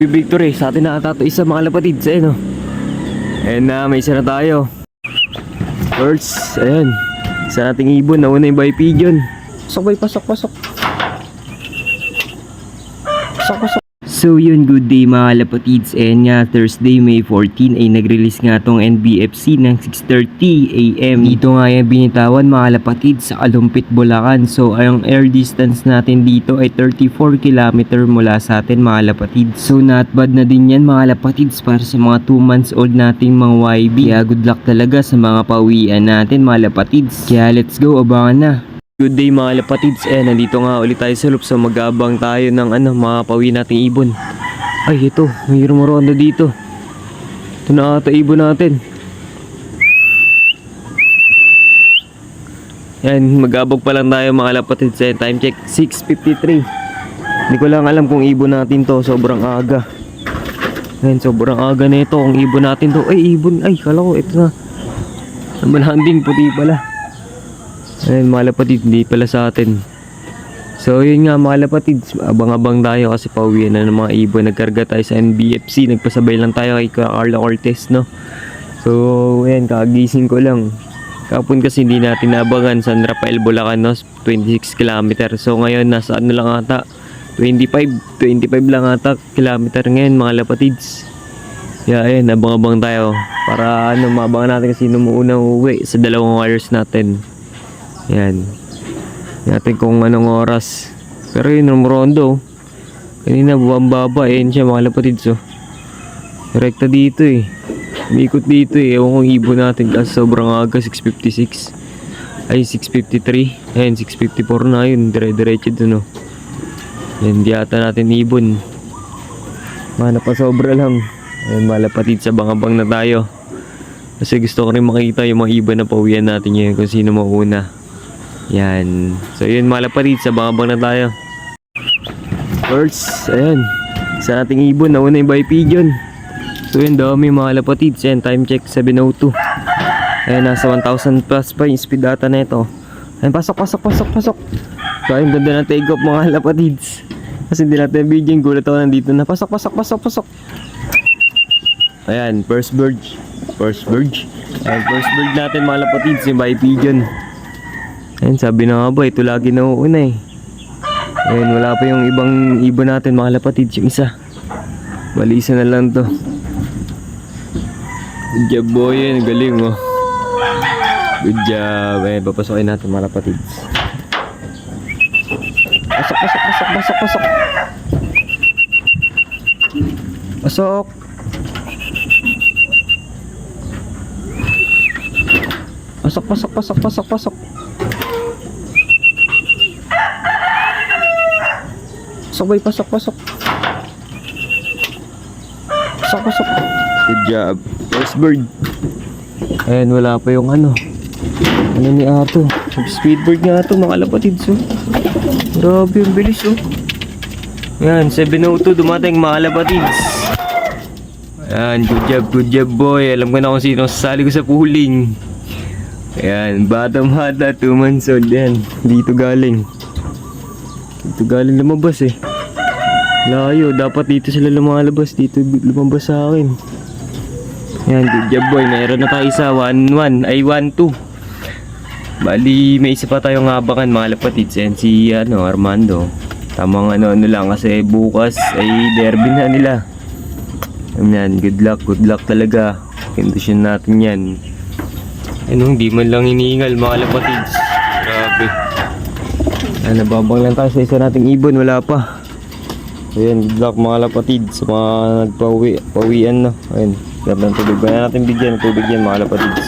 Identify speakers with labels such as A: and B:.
A: Victory sa atin na ata ito isa mga lapatids. Ayun o. Ayan na, may isa na tayo. First, ayan. Isa nating ibon, nauna yung by pigeon. Pasok, pasok, pasok. Pasok, pasok. So yun, good day mga lapatids. And nga, Thursday, May 14 ay nag-release nga tong NBFC ng 6:30 AM. Dito nga yan binitawan mga lapatids sa Kalumpit, Bulacan. So ang air distance natin dito ay 34 km mula sa atin mga lapatids. So not bad na din yan mga lapatids para sa mga 2 months old nating mga YB. Kaya good luck talaga sa mga pauwian natin mga lapatids. Kaya let's go, abangan na. Good day mga lapatids, nandito nga ulit tayo sa loop. So mag-aabang tayo ng mga pawi nating ibon. Ay ito, may rumoronda dito. Ito na ata ibon natin. Yan, mag-aabang pa lang tayo mga lapatids. Time check 6:53. Hindi ko lang alam kung ibon natin to, sobrang aga. Yan, sobrang aga na ito kung ibon natin to. Ay ibon, ay kala ko ito na. Namanhanding, puti pala. Ayun mga lapatids, hindi pala sa atin. So yun nga mga lapatids, abang-abang tayo kasi pauwian na ng mga ibon. Nagkarga tayo sa NBFC, nagpasabay lang tayo kay Carla Cortez, no. So ayan, kagising ko lang. Kapon kasi hindi natin naabangan San Rafael, Bulacan, no, 26 km. So ngayon nasa ano lang ata, 25 lang ata kilometer ngayon mga lapatids. Yeah, ayun, abang-abang tayo para maabangan natin kasi numuunang uwi sa dalawang wires natin. Yan. Natin kung anong oras. Pero yun, rumorondo. Kanina bumababa. Ayan siya mga lapatids. Direkta dito eh. Umikot dito eh. Ewan kong ibon natin kasi sobrang aga. 6:56. Ay 6:53. Ayan 6:54 na yun. Dire-diretso dun. Yan, di ata natin ibon. Mana pa sobra lang. Ayan mga lapatids, abang-abang na tayo. Kasi gusto ko rin makita yung mga ibon na pauwian natin ngayon kung sino mauna. Yan. So yun mga lapatids, abang-abang na tayo. First, ayan. Isa nating ibon, nauna yung by pigeon. So yun, dami mga lapatids. Ayan, time check 7:02. Ayan, nasa 1,000 plus pa yung speed data na ito. Ayan, pasok. So ayun, ganda ng take off mga lapatids. Kasi hindi natin video, gulat ako nandito na. Pasok. Ayan, first bird. Ayan, first bird natin mga lapatids, yung by pigeon. Ayan, sabi na nga ba, ito lagi nauuna eh. Ayan, wala pa yung ibang ibon natin mga lapatids, yung isa. Bali, isa na lang to. Good job boy, yan, galing oh. Good job. Ayan, papasokin natin mga lapatids. Pasok. Pasok. Pasok. Good job. First bird. Ayan, wala pa yung ano ni Ato. Speedbird nga ito mga lapatids oh. Grabe yung bilis oh. Ayan, 7:02 dumating mga lapatids. Ayan, good job boy. Alam ko na kung sino sasali ko sa pooling. Ayan, bottom hata 2 months old yan. Dito galing lumabas eh. Layo, dapat dito sila lumalabas. Dito lumabas sa akin. Ayan, good job boy. Mayroon na tayo isa, 1-1 ay 1-2. Bali, may isa pa tayong abangan mga lapatids. Ayan, si Armando. Tamang ano lang kasi bukas ay derby na nila. Ayan, good luck talaga. Kondisyon natin yan. Hindi man lang iniingal mga lapatids. Grabe. Ayan, nababang lang tayo sa isa nating ibon, wala pa. Ayan, good luck mga lapatids sa mga nagpawian no. Ayan, ganda ng tubig. Bayan natin bigyan ng tubig yan mga lapatids.